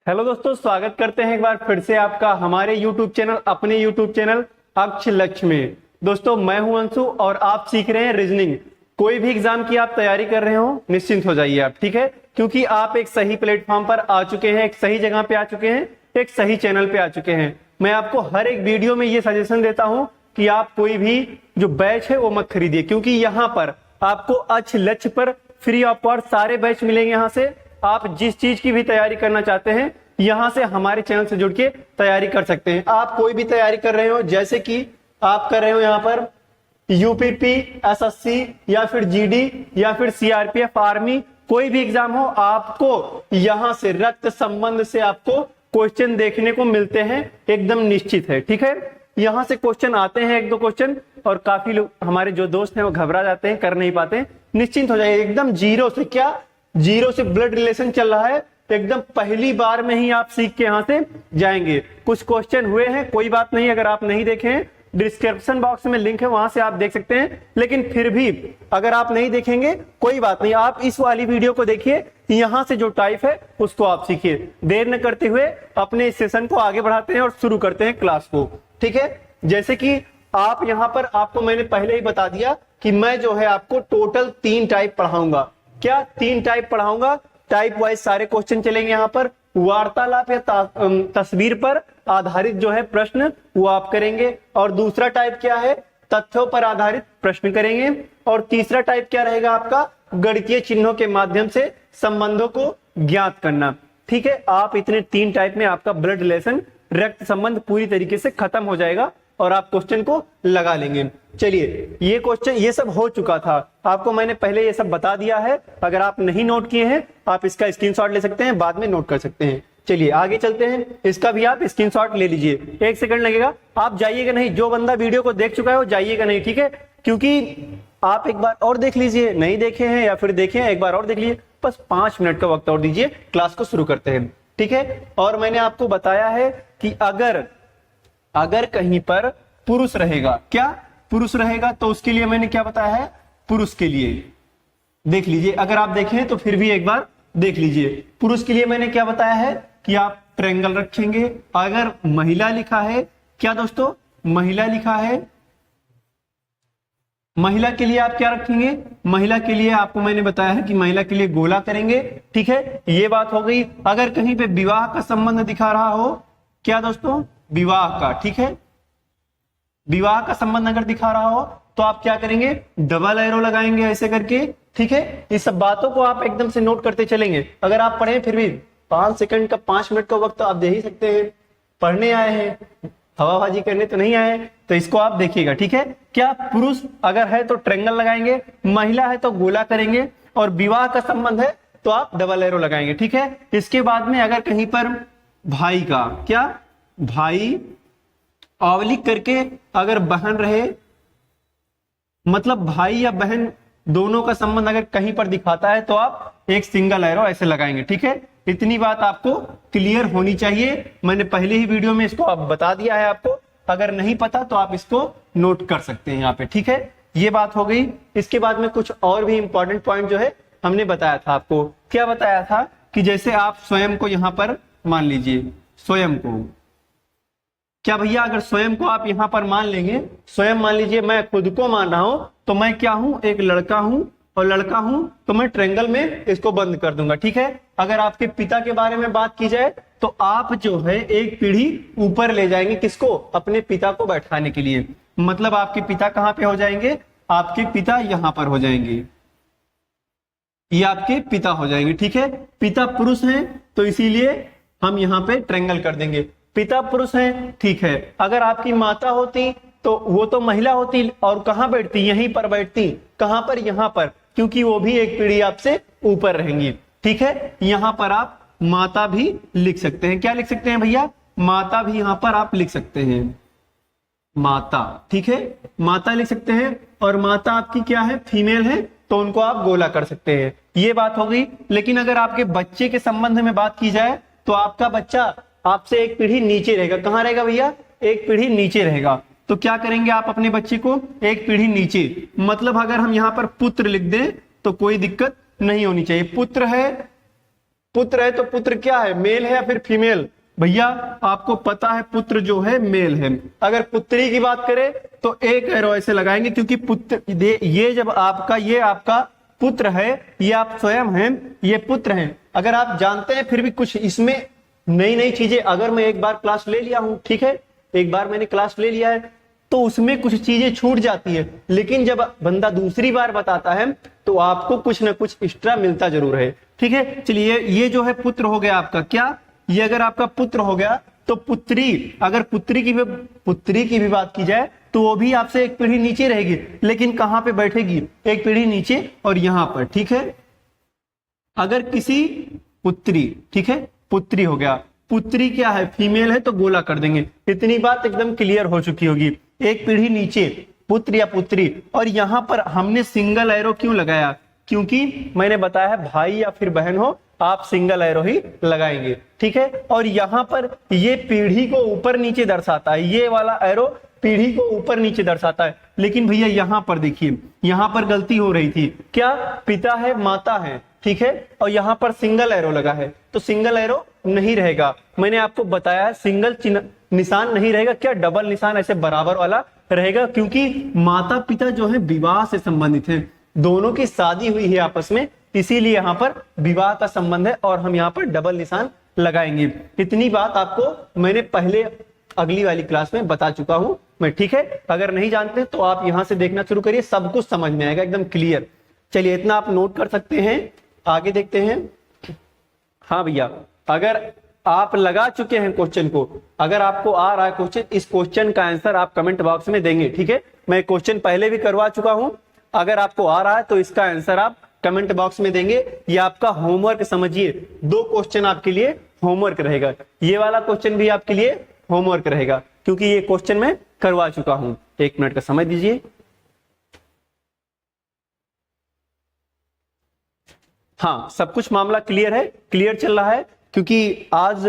Hello दोस्तों, स्वागत करते हैं एक बार फिर से आपका हमारे YouTube चैनल अपने YouTube चैनल अक्ष लक्ष्य में। दोस्तों मैं हूं अंशु और आप सीख रहे हैं रीजनिंग। कोई भी एग्जाम की आप तैयारी कर रहे हो निश्चिंत हो जाइए आप, ठीक है, क्योंकि आप एक सही प्लेटफॉर्म पर आ चुके हैं, एक सही जगह पे आ चुके हैं, एक सही चैनल पे आ चुके हैं। मैं आपको हर एक वीडियो में ये सजेशन देता हूं कि आप कोई भी जो बैच है वो मत खरीदिए, क्योंकि यहाँ पर आपको अक्ष लक्ष्य पर फ्री ऑफ कॉस्ट सारे बैच मिलेंगे। यहाँ से आप जिस चीज की भी तैयारी करना चाहते हैं यहां से हमारे चैनल से जुड़ के तैयारी कर सकते हैं। आप कोई भी तैयारी कर रहे हो, जैसे कि आप कर रहे हो यहाँ पर यूपीपी, एसएससी या फिर जीडी या फिर सीआरपीएफ, आर्मी, कोई भी एग्जाम हो, आपको यहां से रक्त संबंध से आपको क्वेश्चन देखने को मिलते हैं, एकदम निश्चित है, ठीक है। यहां से क्वेश्चन आते हैं, एक दो क्वेश्चन, और काफी लोग हमारे जो दोस्त हैं वो घबरा जाते हैं, कर नहीं पाते। निश्चिंत हो जाइए, एकदम जीरो से, क्या जीरो से ब्लड रिलेशन चल रहा है, एकदम पहली बार में ही आप सीख के यहां से जाएंगे। कुछ क्वेश्चन हुए हैं, कोई बात नहीं, अगर आप नहीं देखे हैं डिस्क्रिप्शन बॉक्स में लिंक है, वहां से आप देख सकते हैं। लेकिन फिर भी अगर आप नहीं देखेंगे कोई बात नहीं, आप इस वाली वीडियो को देखिए, यहां से जो टाइप है उसको आप सीखिए। देर न करते हुए अपने सेशन को आगे बढ़ाते हैं और शुरू करते हैं क्लास को, ठीक है। जैसे कि आप यहां पर, आपको मैंने पहले ही बता दिया कि मैं जो है आपको टोटल 3 टाइप पढ़ाऊंगा। क्या 3 टाइप पढ़ाऊंगा? टाइप वाइज सारे क्वेश्चन चलेंगे। यहाँ पर वार्तालाप या तस्वीर पर आधारित जो है प्रश्न वो आप करेंगे। और दूसरा टाइप क्या है? तथ्यों पर आधारित प्रश्न करेंगे। और तीसरा टाइप क्या रहेगा आपका? गणितीय चिन्हों के माध्यम से संबंधों को ज्ञात करना, ठीक है। आप इतने 3 टाइप में आपका ब्लड रिलेशन, रक्त संबंध पूरी तरीके से खत्म हो जाएगा और आप क्वेश्चन को लगा लेंगे। चलिए, ये क्वेश्चन ये सब हो चुका था, आपको मैंने पहले ये सब बता दिया है। अगर आप नहीं नोट किए हैं आप इसका स्क्रीनशॉट ले सकते हैं, बाद में नोट कर सकते हैं। चलिए आगे चलते हैं, इसका भी आप स्क्रीनशॉट ले लीजिए, 1 सेकंड लगेगा। आप जाइएगा नहीं, जो बंदा वीडियो को देख चुका है वो जाइएगा नहीं, ठीक है, क्योंकि आप एक बार और देख लीजिए, नहीं देखे हैं या फिर देखे हैं एक बार और देख लीजिए, बस 5 मिनट का वक्त और दीजिए, क्लास को शुरू करते हैं, ठीक है। और मैंने आपको बताया है कि अगर कहीं पर पुरुष रहेगा, क्या पुरुष रहेगा, तो उसके लिए मैंने क्या बताया है? पुरुष के लिए देख लीजिए, अगर आप देखें तो फिर भी एक बार देख लीजिए। पुरुष के लिए मैंने क्या बताया है कि आप ट्रायंगल रखेंगे। अगर महिला लिखा है, क्या दोस्तों महिला लिखा है, महिला के लिए आप क्या रखेंगे? महिला के लिए आपको मैंने बताया है कि महिला के लिए गोला करेंगे, ठीक है, ये बात हो गई। अगर कहीं पे विवाह का संबंध दिखा रहा हो, क्या दोस्तों? विवाह का, ठीक है, विवाह का संबंध अगर दिखा रहा हो तो आप क्या करेंगे? डबल एरो लगाएंगे ऐसे करके, ठीक है। इस सब बातों को आप एकदम से नोट करते चलेंगे। अगर आप पढ़े फिर भी 5 सेकंड का 5 मिनट का वक्त तो आप दे ही सकते हैं, पढ़ने आए हैं, हवाबाजी करने तो नहीं आए, तो इसको आप देखिएगा, ठीक है। क्या पुरुष अगर है तो ट्रायंगल लगाएंगे, महिला है तो गोला करेंगे, और विवाह का संबंध है तो आप डबल एरो लगाएंगे, ठीक है। इसके बाद में अगर कहीं पर भाई का, क्या भाई ऑब्लिक करके अगर बहन रहे, मतलब भाई या बहन दोनों का संबंध अगर कहीं पर दिखाता है तो आप एक सिंगल एरो ऐसे लगाएंगे, ठीक है। इतनी बात आपको क्लियर होनी चाहिए। मैंने पहले ही वीडियो में इसको अब बता दिया है आपको, अगर नहीं पता तो आप इसको नोट कर सकते हैं यहाँ पे, ठीक है। ये बात हो गई। इसके बाद में कुछ और भी इंपॉर्टेंट पॉइंट जो है हमने बताया था आपको। क्या बताया था? कि जैसे आप स्वयं को यहाँ पर मान लीजिए, स्वयं को, क्या भैया अगर स्वयं को आप यहां पर मान लेंगे, स्वयं मान लीजिए मैं खुद को मान रहा हूं, तो मैं क्या हूं? एक लड़का हूं, और लड़का हूं तो मैं ट्रायंगल में इसको बंद कर दूंगा, ठीक है। अगर आपके पिता के बारे में बात की जाए तो आप जो है एक पीढ़ी ऊपर ले जाएंगे, किसको? अपने पिता को बैठाने के लिए। मतलब आपके पिता कहां पे हो जाएंगे? आपके पिता यहां पर हो जाएंगे, ये आपके पिता हो जाएंगे, ठीक है। पिता पुरुष हैं तो इसीलिए हम यहाँ पे ट्रायंगल कर देंगे। पिता पुरुष हैं, ठीक है। अगर आपकी माता होती तो वो तो महिला होती और कहां बैठती? यहीं पर बैठती। कहां पर? यहां पर, क्योंकि वो भी एक पीढ़ी आपसे ऊपर रहेंगी, ठीक है। यहां पर आप माता भी लिख सकते हैं। क्या लिख सकते हैं भैया? माता भी यहां पर आप लिख सकते हैं, माता, ठीक है, माता लिख सकते हैं। और माता आपकी क्या है? फीमेल है, तो उनको आप गोला कर सकते हैं। ये बात हो गई। लेकिन अगर आपके बच्चे के संबंध में बात की जाए तो आपका बच्चा आपसे एक पीढ़ी नीचे रहेगा। कहां रहेगा भैया? एक पीढ़ी नीचे रहेगा। तो क्या करेंगे आप अपने बच्चे को? एक पीढ़ी नीचे। मतलब अगर हम यहां पर पुत्र लिख दें तो कोई दिक्कत नहीं होनी चाहिए। पुत्र है पुत्र है तो पुत्र क्या है, मेल है या फिर फीमेल? भैया आपको पता है पुत्र जो है मेल है। अगर पुत्री की बात करें तो एक एरो ऐसे लगाएंगे, क्योंकि पुत्र ये जब ये आपका पुत्र है, ये आप स्वयं हैं, ये पुत्र हैं। अगर आप जानते हैं फिर भी कुछ इसमें नई नई चीजें, अगर मैं एक बार क्लास ले लिया हूं, ठीक है, एक बार मैंने क्लास ले लिया है तो उसमें कुछ चीजें छूट जाती है, लेकिन जब बंदा दूसरी बार बताता है तो आपको कुछ ना कुछ एक्स्ट्रा मिलता जरूर है। ठीक है, चलिए ये जो है पुत्र हो गया आपका, क्या ये अगर आपका पुत्र हो गया तो पुत्री, अगर पुत्री की भी बात की जाए तो वो भी आपसे एक पीढ़ी नीचे रहेगी, लेकिन कहां पे बैठेगी, एक पीढ़ी नीचे और यहां पर। ठीक है, अगर किसी पुत्री, ठीक है, पुत्री हो गया, पुत्री क्या है, फीमेल है तो गोला कर देंगे। इतनी बात एकदम क्लियर हो चुकी होगी। एक पीढ़ी नीचे पुत्र या पुत्री, और यहां पर हमने सिंगल एरो क्यों लगाया, क्योंकि मैंने बताया है भाई या फिर बहन हो आप सिंगल एरो ही लगाएंगे। ठीक है, और यहां पर ये पीढ़ी को ऊपर नीचे दर्शाता है, ये वाला एरो पीढ़ी को ऊपर नीचे दर्शाता है। लेकिन भैया यहां पर देखिए, यहां पर गलती हो रही थी, क्या पिता है माता है, ठीक है, और यहां पर सिंगल एरो लगा है, तो सिंगल एरो नहीं रहेगा। मैंने आपको बताया सिंगल निशान नहीं रहेगा, क्या डबल निशान ऐसे बराबर वाला रहेगा, क्योंकि माता पिता जो है विवाह से संबंधित है, दोनों की शादी हुई है आपस में, इसीलिए यहाँ पर विवाह का संबंध है और हम यहाँ पर डबल निशान लगाएंगे। इतनी बात आपको मैंने पहले अगली वाली क्लास में बता चुका हूं मैं। ठीक है, अगर नहीं जानते तो आप यहां से देखना शुरू करिए, सब कुछ समझ में आएगा एकदम क्लियर। चलिए इतना आप नोट कर सकते हैं, आगे देखते हैं। हाँ भैया, अगर आप लगा चुके हैं क्वेश्चन को, अगर आपको आ रहा है क्वेश्चन, इस क्वेश्चन का आंसर आप कमेंट बॉक्स में देंगे। ठीक है, मैं क्वेश्चन पहले भी करवा चुका हूं, अगर आपको आ रहा है तो इसका आंसर आप कमेंट बॉक्स में देंगे। ये आपका होमवर्क समझिए, 2 क्वेश्चन आपके लिए होमवर्क रहेगा, ये वाला क्वेश्चन भी आपके लिए होमवर्क रहेगा, क्योंकि ये क्वेश्चन मैं करवा चुका हूं। 1 मिनट का समय दीजिए। हाँ, सब कुछ मामला क्लियर है, क्लियर चल रहा है, क्योंकि आज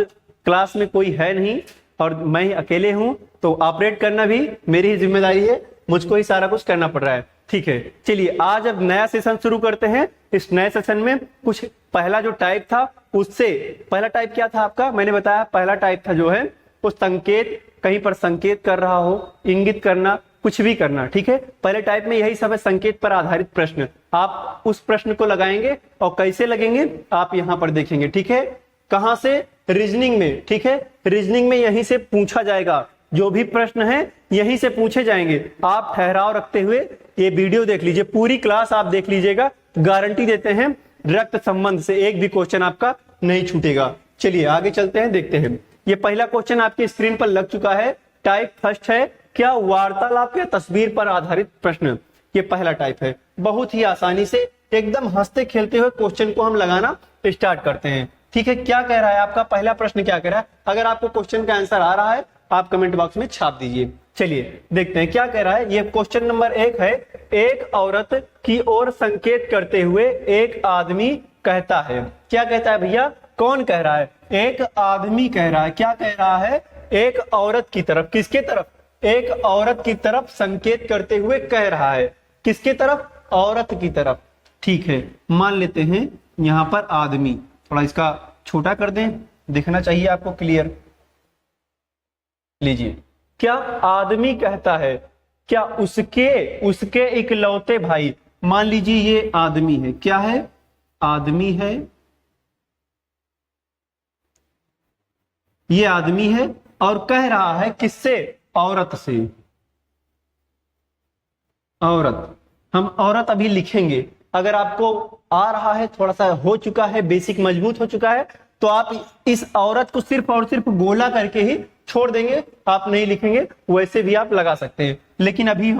क्लास में कोई है नहीं और मैं ही अकेले हूं, तो ऑपरेट करना भी मेरी ही जिम्मेदारी है, मुझको ही सारा कुछ करना पड़ रहा है। ठीक है, चलिए आज अब नया सेशन शुरू करते हैं। इस नए सेशन में कुछ पहला जो टाइप था उससे, पहला टाइप क्या था आपका, मैंने बताया पहला टाइप था जो है वो संकेत, कहीं पर संकेत कर रहा हो, इंगित करना, कुछ भी करना। ठीक है, पहले टाइप में यही सब है, संकेत पर आधारित प्रश्न। आप उस प्रश्न को लगाएंगे और कैसे लगेंगे आप यहां पर देखेंगे। ठीक है, कहां से, रीजनिंग में। ठीक है, रीजनिंग में यहीं से पूछा जाएगा, जो भी प्रश्न है यहीं से पूछे जाएंगे। आप ठहराव रखते हुए ये वीडियो देख लीजिए, पूरी क्लास आप देख लीजिएगा, गारंटी देते हैं रक्त संबंध से एक भी क्वेश्चन आपका नहीं छूटेगा। चलिए आगे चलते हैं, देखते हैं। ये पहला क्वेश्चन आपकी स्क्रीन पर लग चुका है, टाइप फर्स्ट है, क्या वार्तालाप या तस्वीर पर आधारित प्रश्न। ये पहला टाइप है, बहुत ही आसानी से एकदम हंसते खेलते हुए क्वेश्चन को हम लगाना स्टार्ट करते हैं। ठीक है, क्या कह रहा है आपका पहला प्रश्न, क्या कह रहा है, अगर आपको क्वेश्चन का आंसर आ रहा है आप कमेंट बॉक्स में छाप दीजिए। चलिए देखते हैं क्या कह रहा है। ये क्वेश्चन नंबर 1 है, एक औरत की ओर संकेत करते हुए एक आदमी कहता है। क्या कहता है भैया, कौन कह रहा है, एक आदमी कह रहा है। क्या कह रहा है, एक औरत की तरफ, किसके तरफ, एक औरत की तरफ संकेत करते हुए कह रहा है, किसके तरफ, औरत की तरफ। ठीक है, मान लेते हैं यहां पर आदमी, थोड़ा इसका छोटा कर दें, दिखना चाहिए आपको क्लियर। लीजिए, क्या आदमी कहता है, क्या उसके इकलौते भाई, मान लीजिए ये आदमी है, क्या है, आदमी है, ये आदमी है और कह रहा है किससे, औरत से। औरत, हम औरत अभी लिखेंगे, अगर आपको आ रहा है, थोड़ा सा हो चुका है, बेसिक मजबूत हो चुका है, तो आप इस औरत को सिर्फ और सिर्फ गोला करके ही छोड़ देंगे, आप नहीं लिखेंगे, वैसे भी आप लगा सकते हैं। लेकिन अभी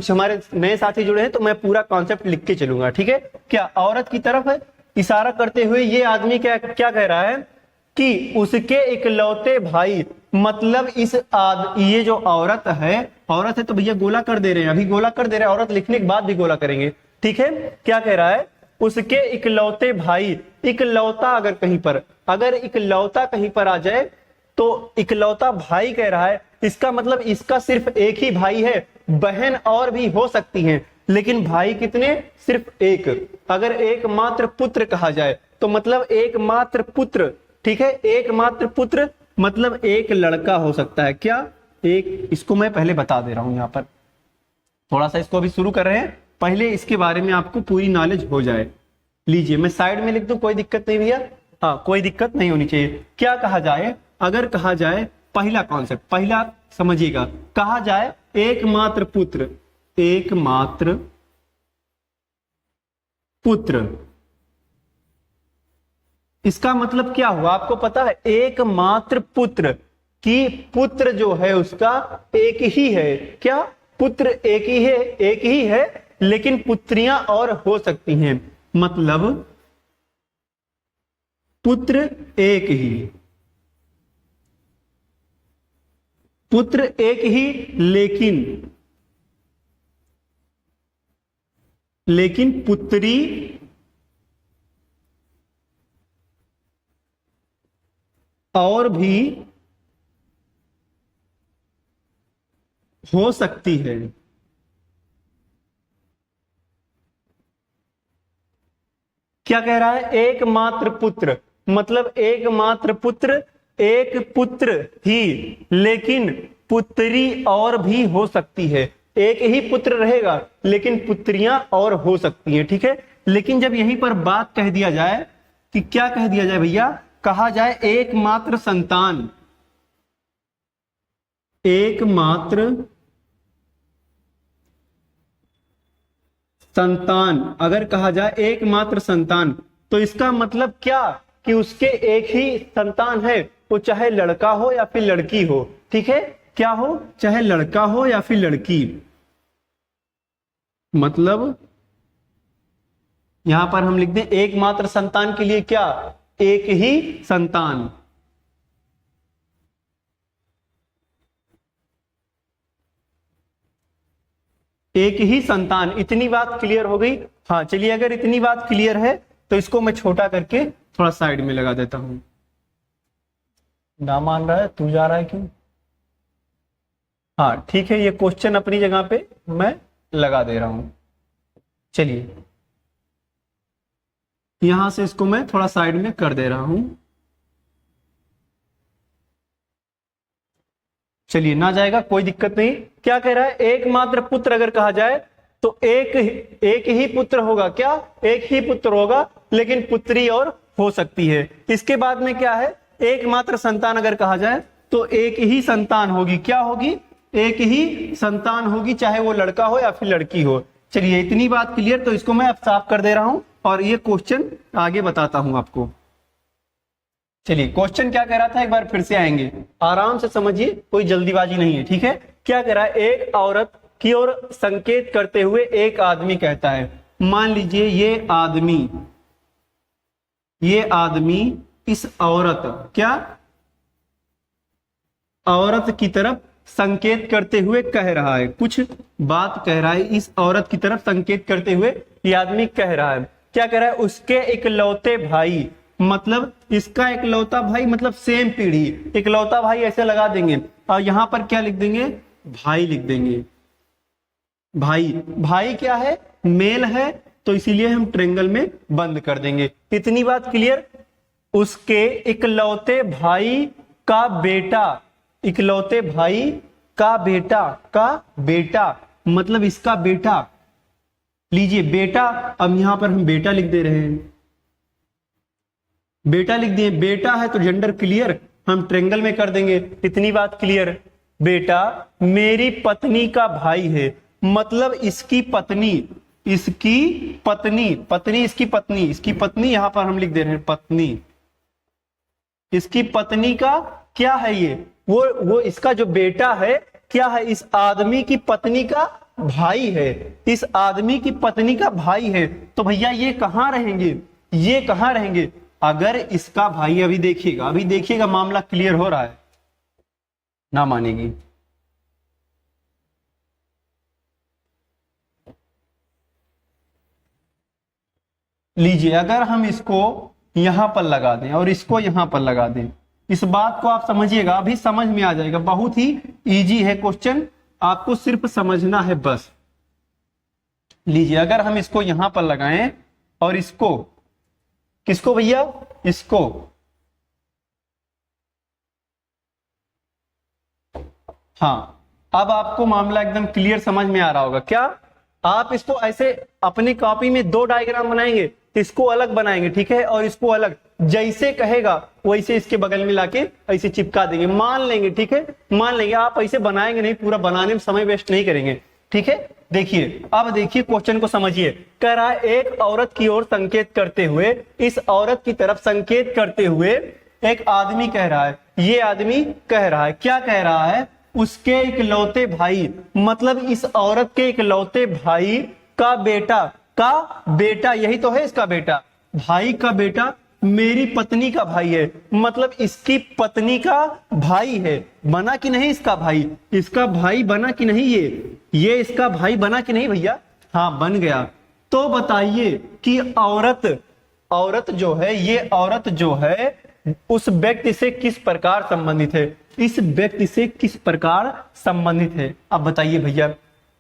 हमारे नए साथी जुड़े हैं तो मैं पूरा कॉन्सेप्ट लिख के चलूंगा। ठीक है, क्या औरत की तरफ है, इशारा करते हुए ये आदमी क्या कह रहा है कि उसके इकलौते भाई, मतलब ये जो औरत है तो भैया गोला कर दे रहे हैं, अभी गोला कर दे रहे हैं, औरत लिखने के बाद भी गोला करेंगे। ठीक है, क्या कह रहा है, उसके इकलौते भाई, इकलौता अगर इकलौता कहीं पर आ जाए तो इकलौता भाई कह रहा है, इसका मतलब इसका सिर्फ एक ही भाई है, बहन और भी हो सकती हैं, लेकिन भाई कितने, सिर्फ एक। अगर एकमात्र पुत्र कहा जाए तो मतलब एकमात्र पुत्र, ठीक है, एकमात्र पुत्र मतलब एक लड़का हो सकता है। क्या, एक, इसको मैं पहले बता दे रहा हूं, यहां पर थोड़ा सा इसको अभी शुरू कर रहे हैं, पहले इसके बारे में आपको पूरी नॉलेज हो जाए। लीजिए मैं साइड में लिख दूं, कोई दिक्कत नहीं भैया, हाँ कोई दिक्कत नहीं होनी चाहिए। क्या कहा जाए, अगर कहा जाए, पहला कॉन्सेप्ट, पहला समझिएगा, कहा जाए एकमात्र पुत्र, एकमात्र पुत्र, इसका मतलब क्या हुआ आपको पता है? एकमात्र पुत्र कि पुत्र जो है उसका एक ही है। क्या, पुत्र एक ही है, एक ही है, लेकिन पुत्रियां और हो सकती हैं, मतलब पुत्र एक ही, पुत्र एक ही, लेकिन पुत्री और भी हो सकती है। क्या कह रहा है? एकमात्र पुत्र मतलब एकमात्र पुत्र, एक पुत्र ही, लेकिन पुत्री और भी हो सकती है। एक ही पुत्र रहेगा लेकिन पुत्रियां और हो सकती हैं, ठीक है। लेकिन जब यहीं पर बात कह दिया जाए कि क्या कह दिया जाए भैया, कहा जाए एकमात्र संतान, एकमात्र संतान, अगर कहा जाए एकमात्र संतान तो इसका मतलब क्या कि उसके एक ही संतान है, वो चाहे लड़का हो या फिर लड़की हो, ठीक है, क्या हो, चाहे लड़का हो या फिर लड़की, मतलब यहां पर हम लिख दें एकमात्र संतान के लिए क्या, एक ही संतान। एक ही संतान, इतनी बात क्लियर हो गई। हाँ चलिए, अगर इतनी बात क्लियर है तो इसको मैं छोटा करके थोड़ा साइड में लगा देता हूं। ना मान रहा है, तू जा रहा है क्यों? हाँ ठीक है, ये क्वेश्चन अपनी जगह पे मैं लगा दे रहा हूं। चलिए यहां से इसको मैं थोड़ा साइड में कर दे रहा हूं। चलिए ना जाएगा, कोई दिक्कत नहीं। क्या कह रहा है? एकमात्र पुत्र अगर कहा जाए तो एक ही पुत्र होगा। क्या, एक ही पुत्र होगा, लेकिन पुत्री और हो सकती है। इसके बाद में क्या है? एकमात्र संतान अगर कहा जाए तो एक ही संतान होगी। क्या होगी? एक ही संतान होगी, चाहे वो लड़का हो या फिर लड़की हो। चलिए इतनी बात क्लियर, तो इसको मैं अब साफ कर दे रहा हूं और ये क्वेश्चन आगे बताता हूं आपको। चलिए क्वेश्चन क्या कह रहा था, एक बार फिर से आएंगे, आराम से समझिए, कोई जल्दीबाजी नहीं है, ठीक है। क्या कह रहा है? एक औरत की ओर संकेत करते हुए एक आदमी कहता है, मान लीजिए ये आदमी इस औरत, क्या, औरत की तरफ संकेत करते हुए कह रहा है, कुछ बात कह रहा है, इस औरत की तरफ संकेत करते हुए ये आदमी कह रहा है। क्या कह रहा है? उसके इकलौते भाई, मतलब इसका इकलौता भाई, मतलब सेम पीढ़ी, इकलौता भाई ऐसे लगा देंगे और यहां पर क्या लिख देंगे? भाई लिख देंगे। भाई क्या है? मेल है, तो इसीलिए हम ट्रेंगल में बंद कर देंगे। इतनी बात क्लियर। उसके इकलौते भाई का बेटा, इकलौते भाई का बेटा मतलब इसका बेटा। लीजिए बेटा, अब यहां पर हम बेटा लिख दे रहे हैं, बेटा लिख दिए। बेटा है तो जेंडर क्लियर, हम ट्रेंगल में कर देंगे। इतनी बात क्लियर। बेटा मेरी पत्नी का भाई है, मतलब इसकी पत्नी, इसकी पत्नी यहां पर हम लिख दे रहे हैं पत्नी। इसकी पत्नी का क्या है? ये वो इसका जो बेटा है क्या है? इस आदमी की पत्नी का भाई है, इस आदमी की पत्नी का भाई है। तो भैया ये कहां रहेंगे? ये कहां रहेंगे? अगर इसका भाई, अभी देखिएगा मामला क्लियर हो रहा है, ना मानेगी। लीजिए अगर हम इसको यहां पर लगा दें और इसको यहां पर लगा दें, इस बात को आप समझिएगा, अभी समझ में आ जाएगा। बहुत ही इजी है क्वेश्चन, आपको सिर्फ समझना है बस। लीजिए अगर हम इसको यहां पर लगाएं और इसको, किसको भैया, इसको, हाँ अब आपको मामला एकदम क्लियर समझ में आ रहा होगा। क्या आप इसको ऐसे अपनी कॉपी में दो डायग्राम बनाएंगे, इसको अलग बनाएंगे, ठीक है, और इसको अलग, जैसे कहेगा वैसे इसके बगल में लाके ऐसे चिपका देंगे, मान लेंगे, ठीक है, मान लेंगे। आप ऐसे बनाएंगे नहीं, पूरा बनाने में समय वेस्ट नहीं करेंगे, ठीक है। देखिए अब देखिए क्वेश्चन को समझिए। कह रहा है एक औरत की ओर संकेत करते हुए, इस औरत की तरफ संकेत करते हुए एक आदमी कह रहा है, ये आदमी कह रहा है, क्या कह रहा है, उसके इकलौते भाई, मतलब इस औरत के इकलौते भाई का बेटा, यही तो है इसका बेटा, भाई का बेटा मेरी पत्नी का भाई है, मतलब इसकी पत्नी का भाई है। बना कि नहीं इसका भाई, इसका भाई बना कि नहीं, ये इसका भाई बना कि नहीं भैया, हाँ बन गया। तो बताइए कि औरत जो है, ये औरत जो है उस व्यक्ति से किस प्रकार संबंधित है, इस व्यक्ति से किस प्रकार संबंधित है। अब बताइए भैया,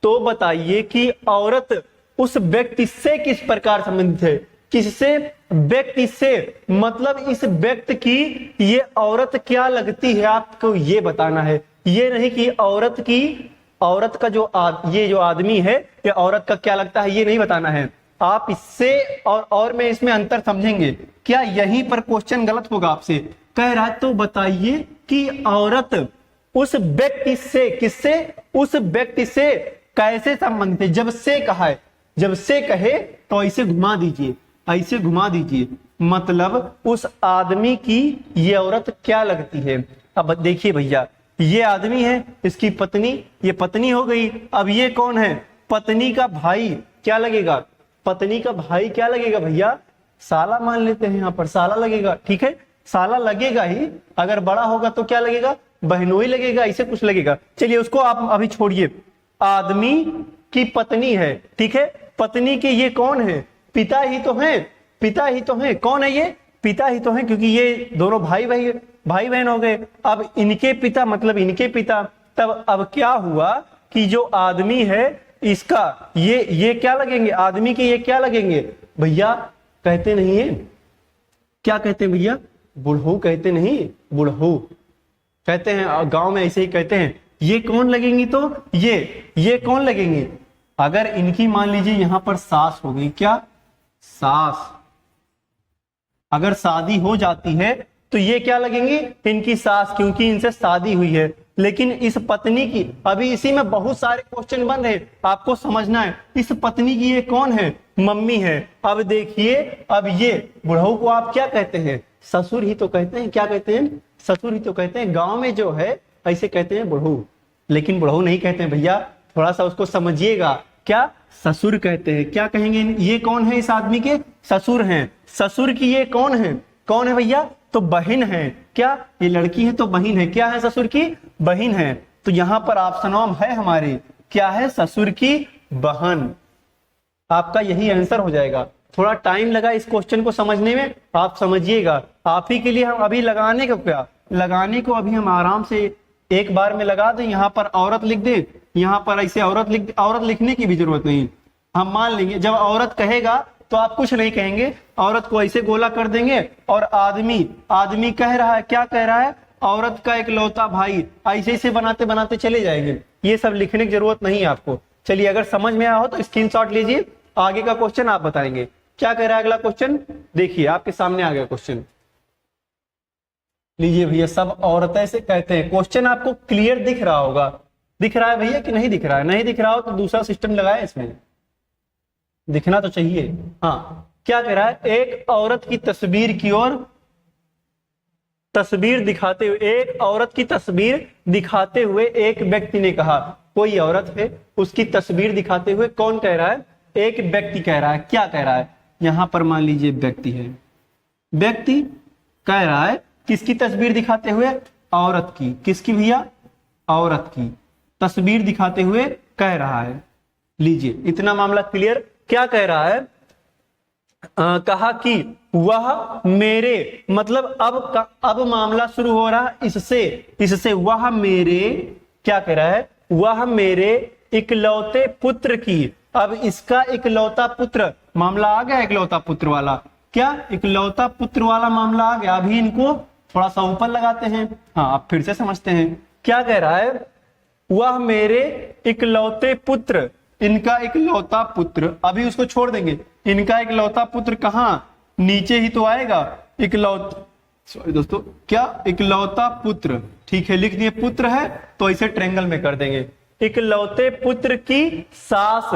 तो बताइए कि औरत उस व्यक्ति से किस प्रकार संबंधित है, किससे, व्यक्ति से, मतलब इस व्यक्ति की ये औरत क्या लगती है, आपको ये बताना है। ये नहीं कि औरत का जो ये जो आदमी है ये औरत का क्या लगता है, ये नहीं बताना है। आप इससे और मैं इसमें अंतर समझेंगे। क्या यहीं पर क्वेश्चन गलत होगा आपसे, कह रहा है तो बताइए कि औरत उस व्यक्ति से, किससे, उस व्यक्ति से कैसे संबंधित है। जब से कहा है, जब से कहे तो ऐसे घुमा दीजिए, ऐसे घुमा दीजिए, मतलब उस आदमी की ये औरत क्या लगती है। अब देखिए भैया, ये आदमी है, इसकी पत्नी, ये पत्नी हो गई। अब ये कौन है, पत्नी का भाई, क्या लगेगा, पत्नी का भाई क्या लगेगा भैया, साला मान लेते हैं, यहां पर साला लगेगा, ठीक है, साला लगेगा ही, अगर बड़ा होगा तो क्या लगेगा, बहनोई लगेगा, ऐसे कुछ लगेगा। चलिए उसको आप अभी छोड़िए, आदमी की पत्नी है, ठीक है, पत्नी के ये कौन है, पिता ही तो हैं, पिता ही तो हैं। कौन है ये, पिता ही तो हैं, क्योंकि ये दोनों भाई बहन हो गए। अब इनके पिता, मतलब इनके पिता, तब अब क्या हुआ कि जो आदमी है इसका ये क्या लगेंगे, आदमी के ये क्या लगेंगे भैया, कहते नहीं है, क्या कहते हैं भैया, बुढ़ऊ कहते नहीं, बुढ़ऊ कहते हैं, गांव में ऐसे ही कहते हैं। ये कौन लगेंगी, तो ये कौन लगेंगे, अगर इनकी मान लीजिए यहां पर सास हो गई, क्या, सास, अगर शादी हो जाती है तो ये क्या लगेंगी, इनकी सास, क्योंकि इनसे शादी हुई है। लेकिन इस पत्नी की, अभी इसी में बहुत सारे क्वेश्चन बन रहे, आपको समझना है, इस पत्नी की ये कौन है, मम्मी है। अब देखिए, अब ये बुढ़ऊ को आप क्या कहते हैं, ससुर ही तो कहते हैं, क्या कहते हैं, ससुर ही तो कहते हैं। गांव में जो है ऐसे कहते हैं बुढ़ऊ, लेकिन बुढ़ऊ नहीं कहते हैं भैया, थोड़ा सा उसको समझिएगा, क्या, ससुर कहते हैं। क्या कहेंगे, ये कौन है, इस आदमी के ससुर हैं, ससुर की ये कौन है, कौन है भैया, तो बहन है। क्या, ये लड़की है तो बहन है, क्या है, ससुर की बहन है। तो यहां पर ऑप्शन है हमारे, क्या है, ससुर की बहन। आपका यही आंसर हो जाएगा। थोड़ा टाइम लगा इस क्वेश्चन को समझने में, आप समझिएगा। आप ही के लिए हम अभी लगाने को, क्या लगाने को, अभी हम आराम से एक बार में लगा दें। यहाँ पर औरत लिख दे, यहाँ पर ऐसे औरत लिखने की भी जरूरत नहीं, हम मान लेंगे। जब औरत कहेगा तो आप कुछ नहीं कहेंगे, औरत को ऐसे गोला कर देंगे। और आदमी कह रहा है, क्या कह रहा है, औरत का इकलौता भाई, ऐसे बनाते बनाते चले जाएंगे। ये सब लिखने की जरूरत नहीं है आपको। चलिए, अगर समझ में आया हो तो स्क्रीनशॉट लीजिए, आगे का क्वेश्चन आप बताएंगे। क्या कह रहा है अगला क्वेश्चन, देखिए आपके सामने आ गया क्वेश्चन। लीजिए भैया, सब औरतें से कहते हैं। क्वेश्चन आपको क्लियर दिख रहा होगा, दिख रहा है भैया कि नहीं दिख रहा है, नहीं दिख रहा हो तो दूसरा सिस्टम लगाए, इसमें दिखना तो चाहिए। हाँ, क्या कह रहा है, एक औरत की तस्वीर की ओर तस्वीर दिखाते हुए, एक औरत की तस्वीर दिखाते हुए एक व्यक्ति ने कहा, कोई औरत है, उसकी तस्वीर दिखाते हुए कौन कह रहा है, एक व्यक्ति कह रहा है। क्या कह रहा है, यहां पर मान लीजिए व्यक्ति है, व्यक्ति कह रहा है किसकी तस्वीर दिखाते हुए, औरत की, किसकी भैया, औरत की तस्वीर दिखाते हुए कह रहा है। लीजिए, इतना मामला क्लियर। क्या कह रहा है, कहा कि वह मेरे, मतलब अब मामला शुरू हो रहा है इससे वह मेरे, क्या कह रहा है, वह मेरे इकलौते पुत्र की, अब इसका इकलौता पुत्र, मामला आ गया इकलौता पुत्र वाला, क्या इकलौता पुत्र वाला मामला आ गया। अभी इनको थोड़ा सा ऊपर लगाते हैं। हाँ, अब फिर से समझते हैं क्या कह रहा है। वह मेरे इकलौते पुत्र, इनका इकलौता पुत्र, अभी उसको छोड़ देंगे। इनका इकलौता पुत्र कहाँ, नीचे ही तो आएगा। इकलौता, सॉरी दोस्तों, क्या इकलौता पुत्र, ठीक है, लिख दिए पुत्र है तो इसे ट्रायंगल में कर देंगे। इकलौते पुत्र की सास,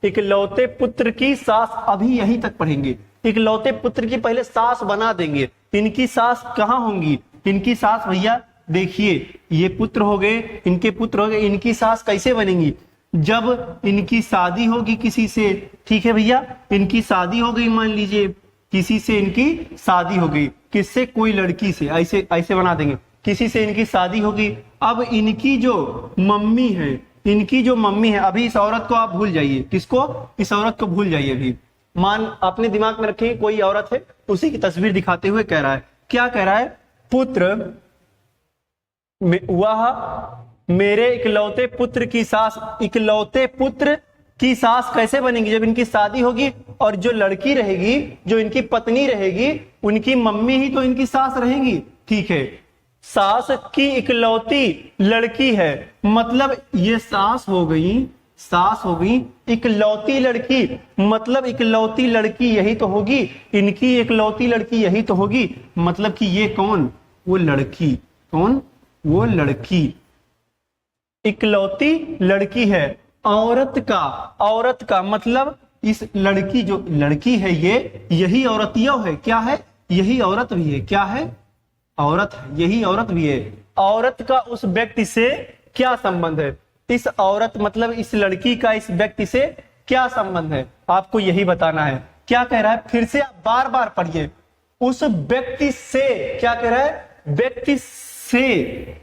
इकलौते पुत्र की सास, अभी यहीं तक पढ़ेंगे। इकलौते पुत्र की पहले सास बना देंगे। इनकी सास कहाँ होंगी, इनकी सास भैया देखिए, ये पुत्र हो गए, इनके पुत्र हो गए, इनकी सास कैसे बनेंगी, जब इनकी शादी होगी किसी से, ठीक है भैया, इनकी शादी हो गई, मान लीजिए किसी से इनकी शादी हो गई, किससे, कोई लड़की से, ऐसे ऐसे बना देंगे, किसी से इनकी शादी हो गई। अब इनकी जो मम्मी है, इनकी जो मम्मी है, अभी इस औरत को आप भूल जाइए, किसको, इस औरत को भूल जाइए। अभी मान अपने दिमाग में रखिए कोई औरत है, उसी की तस्वीर दिखाते हुए कह रहा है, क्या कह रहा है, पुत्र, वह मेरे इकलौते पुत्र की सास, इकलौते पुत्र की सास कैसे बनेगी, जब इनकी शादी होगी, और जो लड़की रहेगी, जो इनकी पत्नी रहेगी, उनकी मम्मी ही तो इनकी सास रहेगी, ठीक है। सास की इकलौती लड़की है, मतलब ये सास हो गई, सास हो गई, इकलौती लड़की, मतलब इकलौती लड़की यही तो होगी, इनकी इकलौती लड़की यही तो होगी, मतलब कि ये कौन, वो लड़की, कौन, वो लड़की, इकलौती लड़की है। औरत का, औरत का मतलब इस लड़की, जो लड़की है ये, यही औरतिया है, क्या है, यही औरत भी है, क्या है, औरत है, यही औरत भी है। औरत का उस व्यक्ति से क्या संबंध है, इस औरत मतलब इस लड़की का इस व्यक्ति से क्या संबंध है, आपको यही बताना है। क्या कह रहा है, फिर से आप बार बार पढ़िए, उस व्यक्ति से, क्या कह रहा है, व्यक्ति से,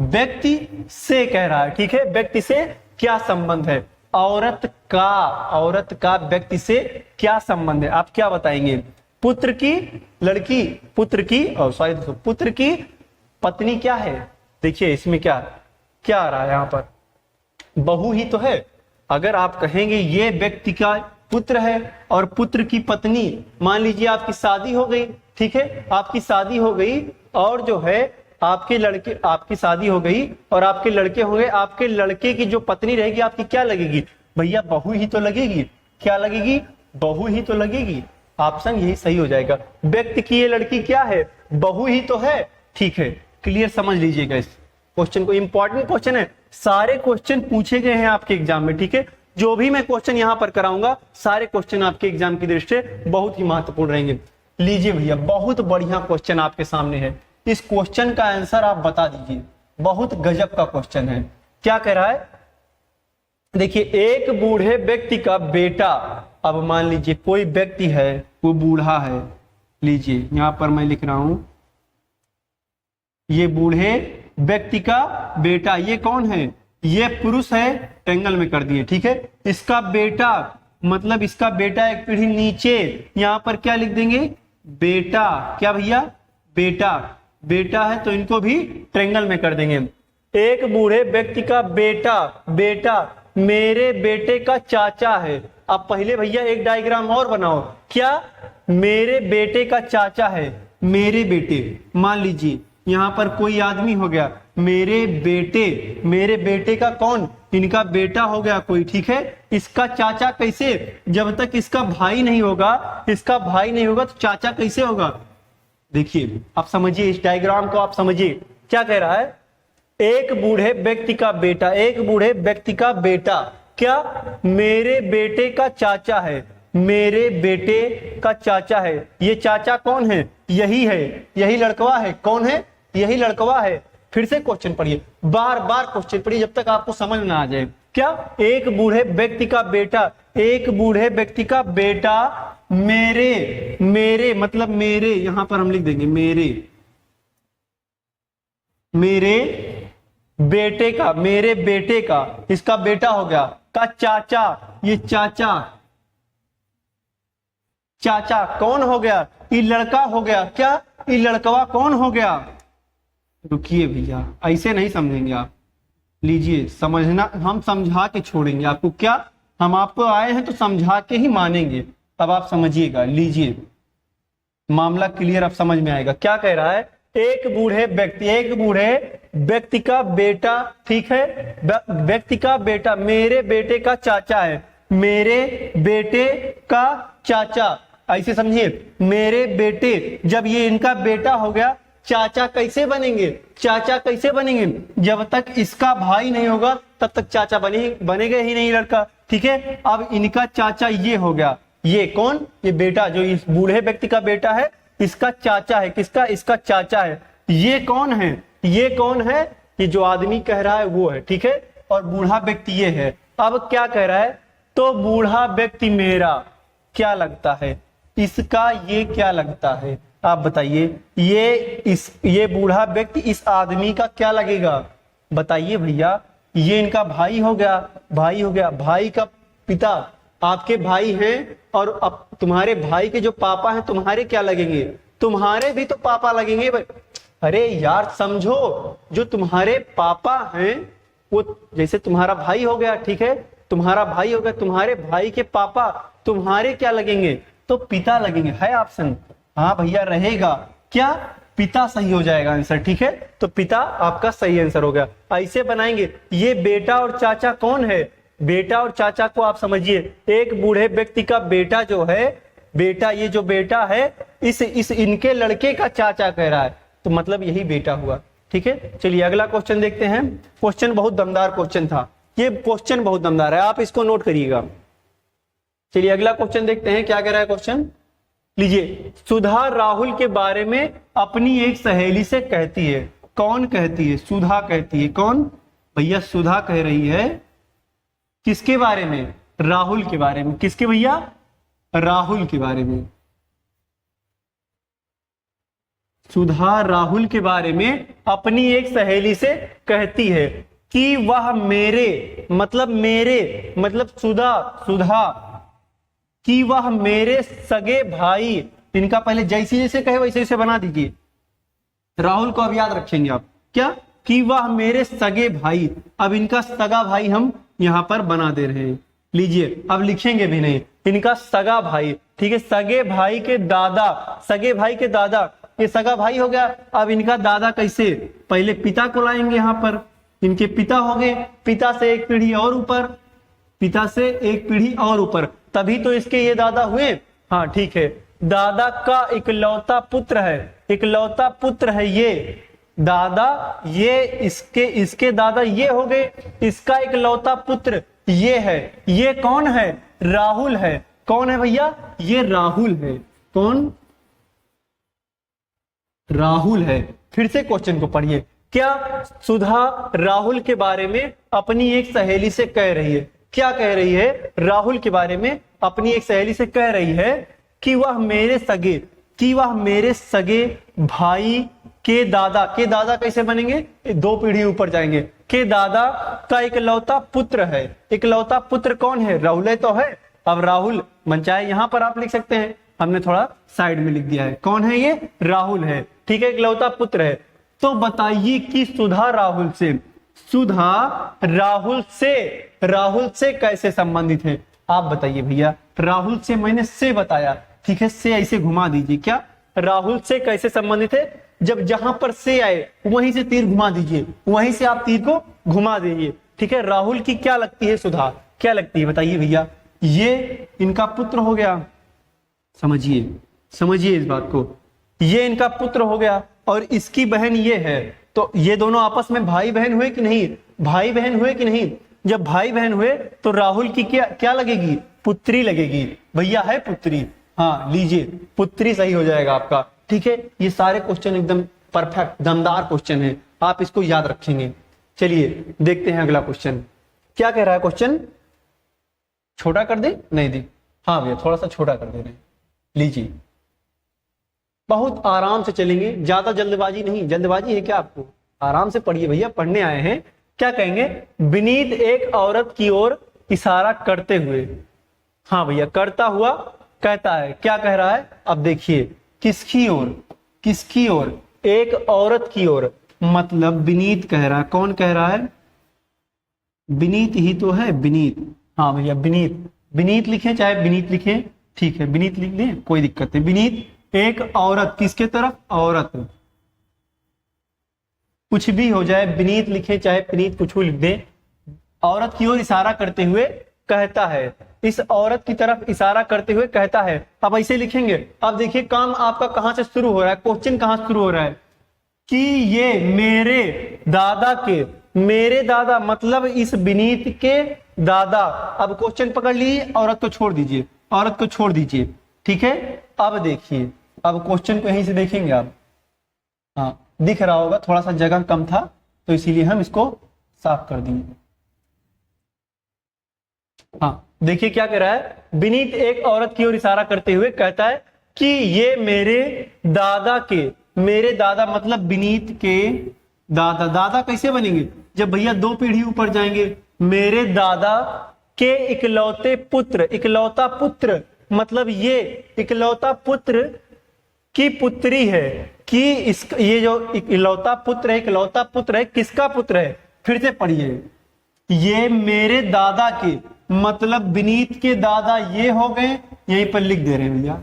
व्यक्ति से कह रहा है, ठीक है, व्यक्ति से क्या संबंध है, औरत का, औरत का व्यक्ति से क्या संबंध है, आप क्या बताएंगे। पुत्र की लड़की, पुत्र की, सॉरी दोस्तों, पुत्र की पत्नी क्या है, देखिए इसमें क्या क्या आ रहा है, यहां पर बहू ही तो है। अगर आप कहेंगे ये व्यक्ति का पुत्र है और पुत्र की पत्नी, मान लीजिए आपकी शादी हो गई, ठीक है, आपकी शादी हो गई, और जो है आपके लड़के, आपकी शादी हो गई और आपके लड़के हो गए, आपके लड़के की जो पत्नी रहेगी आपकी क्या लगेगी, भैया बहू ही तो लगेगी, क्या लगेगी, बहू ही तो लगेगी। ऑप्शन यही सही हो जाएगा। व्यक्ति की ये लड़की क्या है, बहू ही तो है, ठीक है, क्लियर समझ लीजिएगा इस क्वेश्चन को, इंपॉर्टेंट क्वेश्चन है, सारे क्वेश्चन पूछे गए हैं आपके एग्जाम में, ठीक है, जो भी मैं क्वेश्चन यहां पर कराऊंगा सारे क्वेश्चन आपके एग्जाम की दृष्टि से बहुत ही महत्वपूर्ण रहेंगे। लीजिए भैया, बहुत बढ़िया क्वेश्चन आपके सामने है, इस क्वेश्चन का आंसर आप बता दीजिए, बहुत गजब का क्वेश्चन है। क्या कह रहा है, देखिए, एक बूढ़े व्यक्ति का बेटा, अब मान लीजिए कोई व्यक्ति है वो बूढ़ा है, लीजिए यहां पर मैं लिख रहा हूं, ये बूढ़े व्यक्ति का बेटा, ये कौन है, ये पुरुष है, ट्रायंगल में कर दिए, ठीक है, इसका बेटा मतलब इसका बेटा एक पीढ़ी नीचे, यहां पर क्या लिख देंगे, बेटा, क्या भैया, बेटा, बेटा है तो इनको भी ट्रायंगल में कर देंगे। एक बूढ़े व्यक्ति का बेटा, बेटा मेरे बेटे का चाचा है। अब पहले भैया एक डायग्राम और बनाओ, क्या, मेरे बेटे का चाचा है, मेरे बेटे, मान लीजिए यहां पर कोई आदमी हो गया, मेरे बेटे का कौन, इनका बेटा हो गया कोई, ठीक है, इसका चाचा कैसे, जब तक इसका भाई नहीं होगा, इसका भाई नहीं होगा तो चाचा कैसे होगा। देखिए आप समझिए इस डायग्राम को, आप समझिए क्या कह रहा है, एक बूढ़े व्यक्ति का बेटा, एक बूढ़े व्यक्ति का बेटा, क्या, मेरे बेटे का चाचा है, मेरे बेटे का चाचा है, ये चाचा कौन है, यही है, यही लड़कवा है, कौन है, यही लड़कवा है। फिर से क्वेश्चन पढ़िए, बार बार क्वेश्चन पढ़िए जब तक आपको समझ ना आ जाए। क्या, एक बूढ़े व्यक्ति का बेटा, एक बूढ़े व्यक्ति का बेटा मेरे मतलब मेरे, यहां पर हम लिख देंगे मेरे बेटे का, इसका बेटा हो गया, का चाचा, ये चाचा कौन हो गया, ये लड़का हो गया, क्या, ये लड़कवा कौन हो गया। रुकिए भैया, ऐसे नहीं समझेंगे आप, लीजिए समझना, हम समझा के छोड़ेंगे आपको, क्या, हम आपको आए हैं तो समझा के ही मानेंगे। अब आप समझिएगा, लीजिए मामला क्लियर, अब समझ में आएगा। क्या कह रहा है, एक बूढ़े व्यक्ति का बेटा, ठीक है, व्यक्ति का बेटा मेरे बेटे का चाचा है, मेरे बेटे का चाचा, ऐसे समझिए, मेरे बेटे, जब ये इनका बेटा हो गया, चाचा कैसे बनेंगे, चाचा कैसे बनेंगे, जब तक इसका भाई नहीं होगा तब तक चाचा बनेगा ही नहीं लड़का, ठीक है। अब इनका चाचा ये हो गया, ये कौन, ये बेटा जो इस बूढ़े व्यक्ति का बेटा है, इसका चाचा है, किसका, इसका चाचा है। ये कौन है, ये कौन है, ये जो आदमी कह रहा है वो है, ठीक है, और बूढ़ा व्यक्ति ये है। अब क्या कह रहा है, तो बूढ़ा व्यक्ति मेरा क्या लगता है, इसका ये क्या लगता है, आप बताइए, ये बूढ़ा व्यक्ति इस आदमी का क्या लगेगा, बताइए भैया। ये इनका भाई हो गया, भाई का पिता, आपके भाई हैं, और अब तुम्हारे भाई के जो पापा हैं तुम्हारे क्या लगेंगे, तुम्हारे भी तो पापा लगेंगे। अरे यार समझो, जो तुम्हारे पापा हैं वो जैसे तुम्हारा भाई हो गया, ठीक है, तुम्हारा भाई हो गया, तुम्हारे भाई के पापा तुम्हारे क्या लगेंगे, तो पिता लगेंगे, है ऑप्शन, हाँ भैया रहेगा, क्या, पिता सही हो जाएगा आंसर, ठीक है, तो पिता आपका सही आंसर हो गया। ऐसे बनाएंगे। ये बेटा और चाचा कौन है, बेटा और चाचा को आप समझिए, एक बूढ़े व्यक्ति का बेटा जो है, बेटा, ये जो बेटा है इस इनके लड़के का चाचा कह रहा है, तो मतलब यही बेटा हुआ, ठीक है। चलिए अगला क्वेश्चन देखते हैं। क्वेश्चन बहुत दमदार क्वेश्चन था, ये क्वेश्चन बहुत दमदार है, आप इसको नोट करिएगा। चलिए अगला क्वेश्चन देखते हैं, क्या कह रहा है क्वेश्चन, लीजिए। सुधा राहुल के बारे में अपनी एक सहेली से कहती है, कौन कहती है, सुधा कहती है, कौन भैया, सुधा कह रही है, किसके बारे में, राहुल के बारे में, किसके भैया, राहुल के बारे में। सुधा राहुल के बारे में अपनी एक सहेली से कहती है कि वह मतलब सुधा कि वह मेरे सगे भाई, इनका पहले जैसे जैसे कहे वैसे वैसे बना दीजिए, राहुल को अब याद रखेंगे आप, क्या, कि वह मेरे सगे भाई, अब इनका सगा भाई हम यहां पर बना दे रहे हैं, लीजिए अब लिखेंगे भी नहीं, इनका सगा भाई, ठीक है, सगे भाई के दादा, ये सगा भाई हो गया। अब इनका दादा कैसे, पहले पिता को लाएंगे, यहां पर इनके पिता हो गए, पिता से एक पीढ़ी और ऊपर, तभी तो इसके ये दादा हुए, हाँ ठीक है, दादा का इकलौता पुत्र है ये दादा, ये इसके दादा ये हो गए, इसका इकलौता पुत्र ये है, ये कौन है, राहुल है, कौन है भैया, ये राहुल है, कौन, राहुल है। फिर से क्वेश्चन को पढ़िए, क्या सुधा राहुल के बारे में अपनी एक सहेली से कह रही है, क्या कह रही है, राहुल के बारे में अपनी एक सहेली से कह रही है कि वह मेरे सगे भाई के दादा कैसे बनेंगे, दो पीढ़ी ऊपर जाएंगे, के दादा का इकलौता पुत्र है, इकलौता पुत्र कौन है, राहुल तो है। अब राहुल मन चाहे यहां पर आप लिख सकते हैं, हमने थोड़ा साइड में लिख दिया है, कौन है ये, राहुल है, ठीक है, इकलौता पुत्र है। तो बताइए कि सुधा राहुल से कैसे संबंधित है, आप बताइए भैया, राहुल से मैंने से बताया, ठीक है, से ऐसे घुमा दीजिए, क्या, राहुल से कैसे संबंधित है, जब जहां पर से आए वहीं से तीर घुमा दीजिए, वहीं से आप तीर को घुमा दीजिए, ठीक है। राहुल की क्या लगती है, सुधा क्या लगती है, बताइए भैया, ये इनका पुत्र हो गया, समझिए इस बात को, ये इनका पुत्र हो गया और इसकी बहन ये है, तो ये दोनों आपस में भाई बहन हुए कि नहीं, जब भाई बहन हुए तो राहुल की क्या लगेगी, पुत्री लगेगी, भैया है पुत्री, हाँ लीजिए पुत्री सही हो जाएगा आपका, ठीक है। ये सारे क्वेश्चन एकदम परफेक्ट दमदार क्वेश्चन है, आप इसको याद रखेंगे। चलिए देखते हैं अगला क्वेश्चन, क्या कह रहा है क्वेश्चन, छोटा कर दे, नहीं दी, हाँ भैया थोड़ा सा छोटा कर दे रहे हैं, लीजिए बहुत आराम से चलेंगे, ज्यादा जल्दबाजी नहीं, जल्दबाजी है क्या आपको, आराम से पढ़िए भैया, पढ़ने आए हैं। क्या कहेंगे, विनीत एक औरत की ओर इशारा करते हुए, हाँ भैया करता हुआ कहता है, क्या कह रहा है, अब देखिए किसकी ओर, एक औरत की ओर, मतलब विनीत कह रहा है, कौन कह रहा है, विनीत ही तो है, विनीत, हाँ भैया विनीत, विनीत लिखें चाहे विनीत लिखें, ठीक है विनीत लिख लें, कोई दिक्कत नहीं। विनीत एक औरत, किसके तरफ? औरत, कुछ भी हो जाए, विनीत लिखें चाहे विनीत, कुछ भी लिख दें, औरत की ओर इशारा करते हुए कहता है, इस औरत की तरफ इशारा करते हुए कहता है। अब ऐसे लिखेंगे। अब देखिए काम आपका कहां से शुरू हो रहा है, क्वेश्चन कहां से शुरू हो रहा है कि ये मेरे दादा के, मेरे दादा मतलब इस विनीत के दादा। अब क्वेश्चन पकड़ लीजिए, औरत को छोड़ दीजिए, औरत को छोड़ दीजिए, ठीक है। अब देखिए, अब क्वेश्चन को यहीं से देखेंगे आप, हाँ दिख रहा होगा, थोड़ा सा जगह कम था तो इसीलिए हम इसको साफ कर देंगे। हाँ देखिए क्या कह रहा है, विनीत एक औरत की ओर इशारा करते हुए कहता है कि ये मेरे दादा के, मेरे दादा मतलब विनीत के दादा, दादा कैसे बनेंगे जब भैया दो पीढ़ी ऊपर जाएंगे, मेरे दादा के इकलौते पुत्र, इकलौता पुत्र मतलब ये इकलौता पुत्र की पुत्री है, कि इस ये जो इकलौता पुत्र है, इकलौता पुत्र है, किसका पुत्र है? फिर से पढ़िए, ये मेरे दादा के मतलब विनीत के दादा ये हो गए, यहीं पर लिख दे रहे हैं भैया,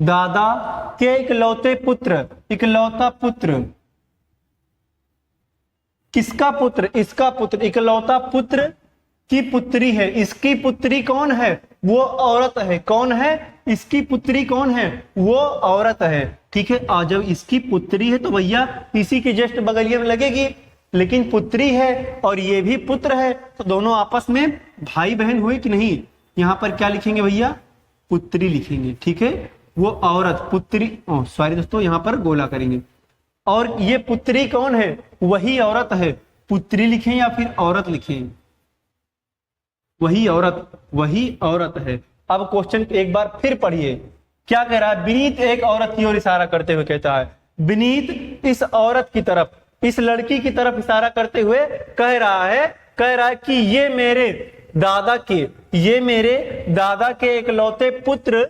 दादा के इकलौते पुत्र, इकलौता पुत्र, किसका पुत्र? इसका पुत्र, इकलौता पुत्र की पुत्री है, इसकी पुत्री कौन है? वो औरत है। कौन है? इसकी पुत्री कौन है? वो औरत है, ठीक है। आज जब इसकी पुत्री है तो भैया इसी के जस्ट बगलिए में लगेगी, लेकिन पुत्री है और ये भी पुत्र है, तो दोनों आपस में भाई बहन हुए कि नहीं? यहां पर क्या लिखेंगे भैया? पुत्री लिखेंगे, ठीक है। वो औरत पुत्री, सॉरी दोस्तों, यहां पर गोला करेंगे। और ये पुत्री कौन है? वही औरत है। पुत्री लिखें या फिर औरत लिखें? वही औरत, वही औरत है। अब क्वेश्चन एक बार फिर पढ़िए, क्या कह रहा है? विनीत एक औरत की ओर इशारा करते हुए कहता है, विनीत इस औरत की तरफ, इस लड़की की तरफ इशारा करते हुए कह रहा है कि ये मेरे दादा के, ये मेरे दादा के इकलौते पुत्र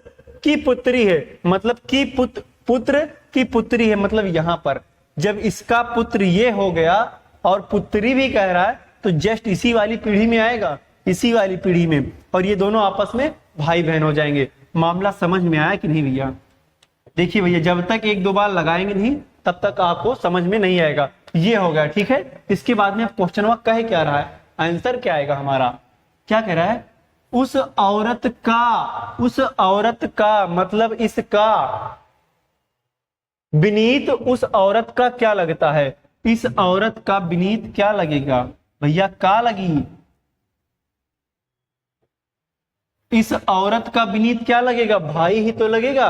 की पुत्री है, मतलब की पुत्र की पुत्री है। मतलब यहां पर जब इसका पुत्र ये हो गया और पुत्री भी कह रहा है, तो जस्ट इसी वाली पीढ़ी में आएगा, इसी वाली पीढ़ी में, और ये दोनों आपस में भाई बहन हो जाएंगे। मामला समझ में आया कि नहीं भैया? देखिए भैया, जब तक एक दो बार लगाएंगे नहीं तब तक आपको समझ में नहीं आएगा। ये हो गया, ठीक है। इसके बाद में क्वेश्चन वह कह क्या रहा है, आंसर क्या आएगा हमारा? क्या कह रहा है? उस औरत का, उस औरत का मतलब इसका, विनीत उस औरत का क्या लगता है? इस औरत का विनीत क्या लगेगा भैया? का लगी, इस औरत का विनीत क्या लगेगा? भाई ही तो लगेगा।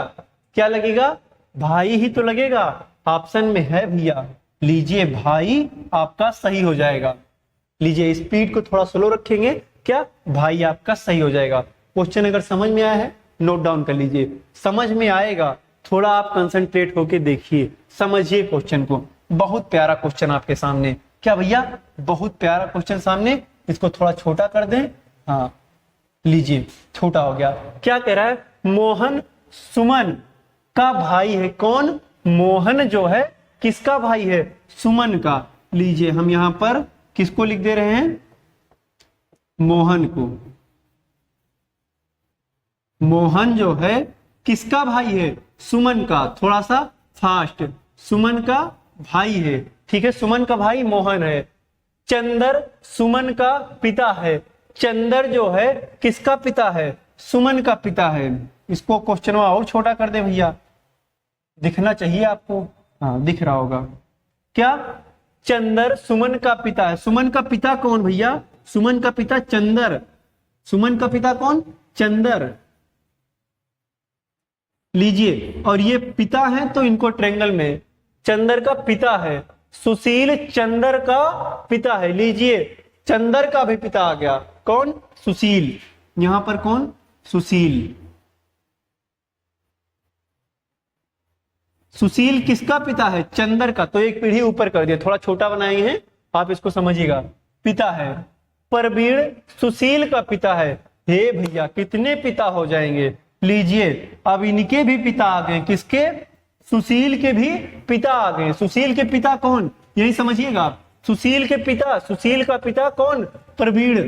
क्या लगेगा? भाई ही तो लगेगा। ऑप्शन में है भैया, लीजिए भाई आपका सही हो जाएगा। लीजिए स्पीड को थोड़ा स्लो रखेंगे, क्या भाई आपका सही हो जाएगा। क्वेश्चन अगर समझ में आया है नोट डाउन कर लीजिए, समझ में आएगा थोड़ा आप कंसंट्रेट होके देखिए, समझिए क्वेश्चन को। बहुत प्यारा क्वेश्चन आपके सामने, क्या भैया? बहुत प्यारा क्वेश्चन सामने। इसको थोड़ा छोटा कर दें, हाँ लीजिए छोटा हो गया। क्या कह रहा है? मोहन सुमन का भाई है। कौन? मोहन जो है किसका भाई है? सुमन का। लीजिए हम यहां पर किसको लिख दे रहे हैं? मोहन को। मोहन जो है किसका भाई है? सुमन का। थोड़ा सा फास्ट, सुमन का भाई है, ठीक है। सुमन का भाई मोहन है। चंदर सुमन का पिता है। चंदर जो है किसका पिता है? सुमन का पिता है। इसको क्वेश्चन और छोटा कर दे भैया, दिखना चाहिए आपको, हाँ दिख रहा होगा। क्या? चंदर सुमन का पिता है। सुमन का पिता कौन भैया? सुमन का पिता चंदर। सुमन का पिता कौन? चंदर। लीजिए, और ये पिता है तो इनको ट्रेंगल में, चंदर का पिता है, सुशील चंदर का पिता है। लीजिए चंदर का भी पिता आ गया, कौन? सुशील। यहां पर कौन? सुशील। सुशील किसका पिता है? चंदर का। तो एक पीढ़ी ऊपर कर दिया, थोड़ा छोटा बनाए हैं आप, इसको समझिएगा। पिता है। प्रवीण सुशील का पिता है। हे भैया कितने पिता हो जाएंगे? लीजिए अब इनके भी पिता आ गए। किसके? सुशील के भी पिता आ गए। सुशील के पिता कौन? यही समझिएगा, सुशील के पिता, सुशील का पिता कौन? प्रवीण।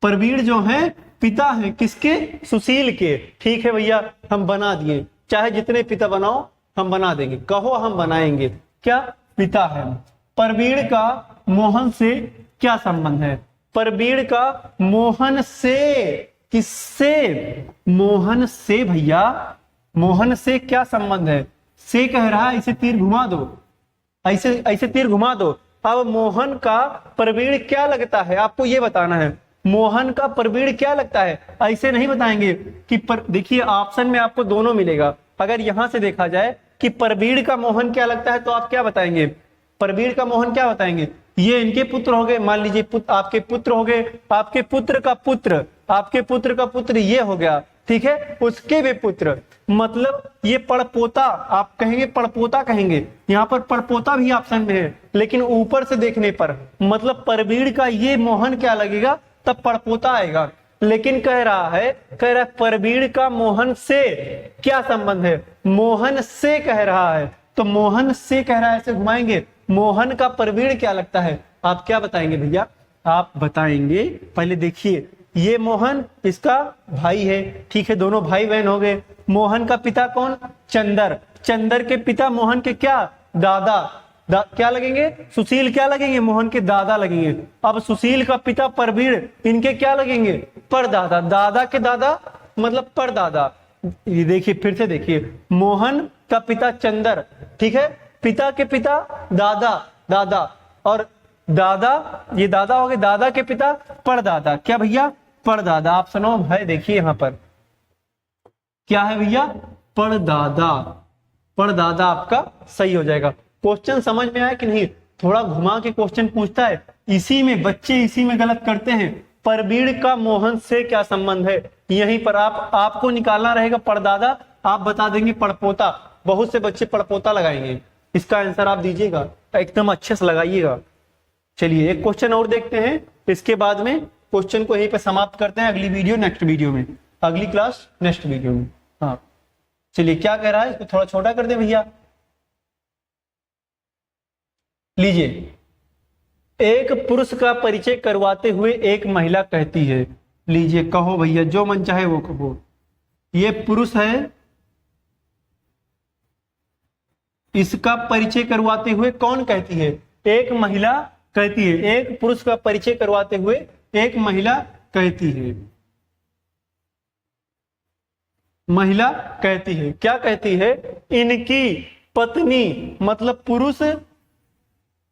प्रवीण जो है पिता है किसके? सुशील के। ठीक है भैया, हम बना दिए, चाहे जितने पिता बनाओ हम बना देंगे, कहो हम बनाएंगे। क्या? पिता है। प्रवीण का मोहन से क्या संबंध है? प्रवीण का मोहन से, किससे? मोहन से भैया, मोहन से क्या संबंध है? से कह रहा है, इसे तीर घुमा दो, ऐसे ऐसे तीर घुमा दो। अब मोहन का प्रवीण क्या लगता है, आपको ये बताना है। मोहन का प्रवीण क्या लगता है, ऐसे नहीं बताएंगे कि देखिए ऑप्शन में आपको दोनों मिलेगा। अगर यहां से देखा जाए कि प्रवीण का मोहन क्या लगता है, तो आप क्या बताएंगे? प्रवीण का मोहन क्या बताएंगे? ये इनके पुत्र हो गए, मान लीजिए आपके पुत्र हो गए, आपके पुत्र का पुत्र, आपके पुत्र का पुत्र ये हो गया, ठीक है, उसके भी पुत्र, मतलब ये पड़पोता, आप कहेंगे पड़पोता कहेंगे, यहाँ पर पड़पोता भी ऑप्शन में है, लेकिन ऊपर से देखने पर मतलब प्रवीण का ये मोहन क्या लगेगा, तब पड़पोता आएगा। लेकिन कह रहा है प्रवीण का मोहन से क्या संबंध है? मोहन से कह रहा है, तो मोहन से कह रहा है, ऐसे घुमाएंगे। मोहन का प्रवीण क्या लगता है, आप क्या बताएंगे भैया? आप बताएंगे, पहले देखिए, ये मोहन इसका भाई है, ठीक है, दोनों भाई बहन हो गए। मोहन का पिता कौन? चंदर। चंदर के पिता मोहन के क्या? दादा। क्या लगेंगे? सुशील क्या लगेंगे? मोहन के दादा लगेंगे। अब सुशील का पिता प्रवीण, इनके क्या लगेंगे? परदादा। दादा के दादा मतलब परदादा। ये देखिए, फिर से देखिए, मोहन का पिता चंदर, ठीक है, पिता के पिता दादा, दादा, और दादा, ये दादा हो गए, दादा के पिता परदादा। क्या भैया? परदादा। आप सुनो भाई, देखिए यहां पर क्या है भैया? परदादा। परदादा आपका सही हो जाएगा। क्वेश्चन समझ में आया कि नहीं? थोड़ा घुमा के क्वेश्चन पूछता है, इसी में बच्चे इसी में गलत करते हैं। प्रवीण का मोहन से क्या संबंध है, यहीं पर आपको निकालना रहेगा। परदादा आप बता देंगे पड़पोता, बहुत से बच्चे पड़पोता लगाएंगे। इसका आंसर आप दीजिएगा, एकदम अच्छे से लगाइएगा। चलिए एक क्वेश्चन और देखते हैं, इसके बाद में क्वेश्चन को यहीं पे समाप्त करते हैं। अगली वीडियो नेक्स्ट वीडियो में, अगली क्लास नेक्स्ट वीडियो में। हाँ चलिए, क्या कह रहा है, इसको थोड़ा छोटा कर दे भैया। लीजिए, एक पुरुष का परिचय करवाते हुए एक महिला कहती है, लीजिए कहो भैया, जो मन चाहे वो कहो। ये पुरुष है, इसका परिचय करवाते हुए कौन कहती है? एक महिला कहती है। एक पुरुष का परिचय करवाते हुए एक महिला कहती है। महिला कहती है, क्या कहती है? इनकी पत्नी, मतलब पुरुष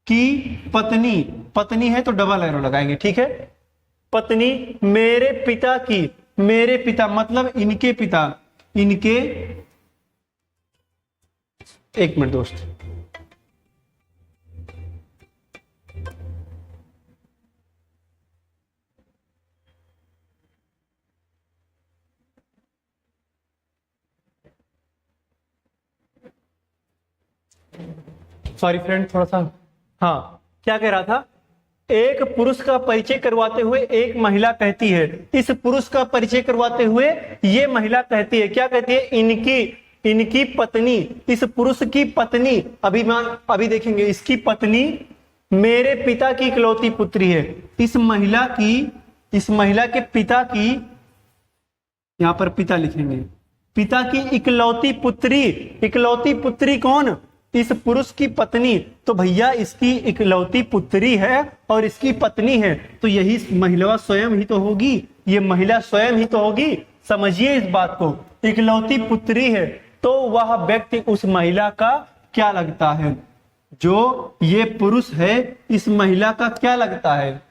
की पत्नी, पत्नी है तो डबल एरो लगाएंगे, ठीक है। पत्नी मेरे पिता की, मेरे पिता मतलब इनके पिता, इनके, एक मिनट दोस्त, सॉरी फ्रेंड, थोड़ा सा, हाँ क्या कह रहा था? एक पुरुष का परिचय करवाते हुए एक महिला कहती है। इस पुरुष का परिचय करवाते हुए ये महिला कहती है, क्या कहती है? इनकी पत्नी, इस पुरुष की पत्नी, अभी देखेंगे, इसकी पत्नी मेरे पिता की इकलौती पुत्री है। इस महिला के पिता की, यहां पर पिता लिखेंगे, पिता की इकलौती पुत्री। इकलौती पुत्री कौन? इस पुरुष की पत्नी। तो भैया इसकी इकलौती पुत्री है और इसकी पत्नी है, तो यही महिला स्वयं ही तो होगी, ये महिला स्वयं ही तो होगी। समझिए इस बात को, इकलौती पुत्री है तो वह व्यक्ति उस महिला का क्या लगता है? जो ये पुरुष है इस महिला का क्या लगता है?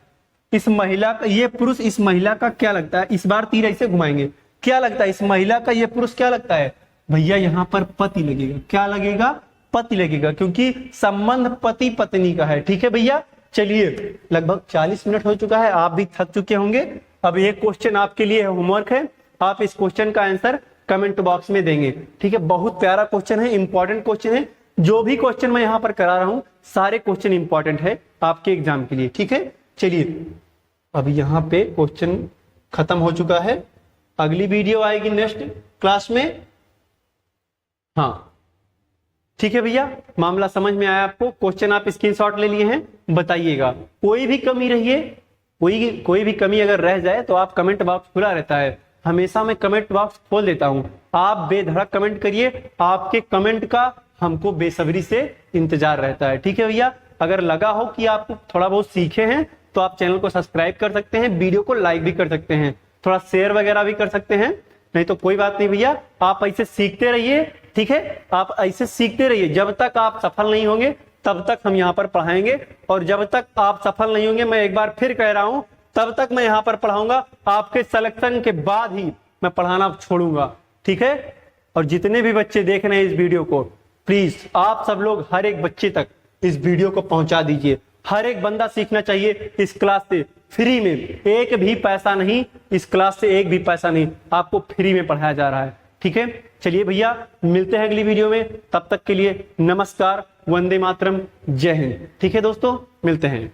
इस महिला का, ये पुरुष इस महिला का क्या लगता है? इस बार तीर ऐसे घुमाएंगे, क्या लगता है? इस महिला का ये पुरुष क्या लगता है? भैया यहाँ पर पति लगेगा। क्या लगेगा? पति लगेगा, क्योंकि संबंध पति पत्नी का है। ठीक है भैया, चलिए लगभग 40 मिनट हो चुका है, आप भी थक चुके होंगे। अब एक क्वेश्चन आपके लिए होमवर्क है, आप इस क्वेश्चन का आंसर कमेंट बॉक्स में देंगे। ठीक है, बहुत प्यारा क्वेश्चन है, इंपॉर्टेंट क्वेश्चन है। जो भी क्वेश्चन मैं यहाँ पर करा रहा हूँ सारे क्वेश्चन इंपॉर्टेंट है आपके एग्जाम के लिए। ठीक है, चलिए अभी यहाँ पे क्वेश्चन खत्म हो चुका है। अगली वीडियो आएगी नेक्स्ट क्लास में। हाँ ठीक है भैया, मामला समझ में आया आपको? क्वेश्चन आप स्क्रीनशॉट ले लिए हैं, बताइएगा। कोई भी कमी रही है कोई भी कमी अगर रह जाए तो आप कमेंट बॉक्स खुला रहता है, हमेशा मैं कमेंट बॉक्स खोल देता हूं। आप बेधड़क कमेंट करिए, आपके कमेंट का हमको बेसब्री से इंतजार रहता है। ठीक है भैया, अगर लगा हो कि आप थोड़ा बहुत सीखे हैं तो आप चैनल को सब्सक्राइब कर सकते हैं, वीडियो को लाइक भी कर सकते हैं, थोड़ा शेयर वगैरह भी कर सकते हैं। नहीं तो कोई बात नहीं भैया, आप ऐसे सीखते रहिए। ठीक है, आप ऐसे सीखते रहिए, जब तक आप सफल नहीं होंगे तब तक हम यहाँ पर पढ़ाएंगे, और जब तक आप सफल नहीं होंगे, मैं एक बार फिर कह रहा हूं, तब तक मैं यहाँ पर पढ़ाऊंगा। आपके सिलेक्शन के बाद ही मैं पढ़ाना छोड़ूंगा। ठीक है, और जितने भी बच्चे देख रहे हैं इस वीडियो को, प्लीज आप सब लोग हर एक बच्चे तक इस वीडियो को पहुंचा दीजिए। हर एक बंदा सीखना चाहिए इस क्लास से, फ्री में, एक भी पैसा नहीं, इस क्लास से एक भी पैसा नहीं, आपको फ्री में पढ़ाया जा रहा है। ठीक है, चलिए भैया, मिलते हैं अगली वीडियो में, तब तक के लिए नमस्कार, वंदे मातरम, जय हिंद। ठीक है दोस्तों, मिलते हैं।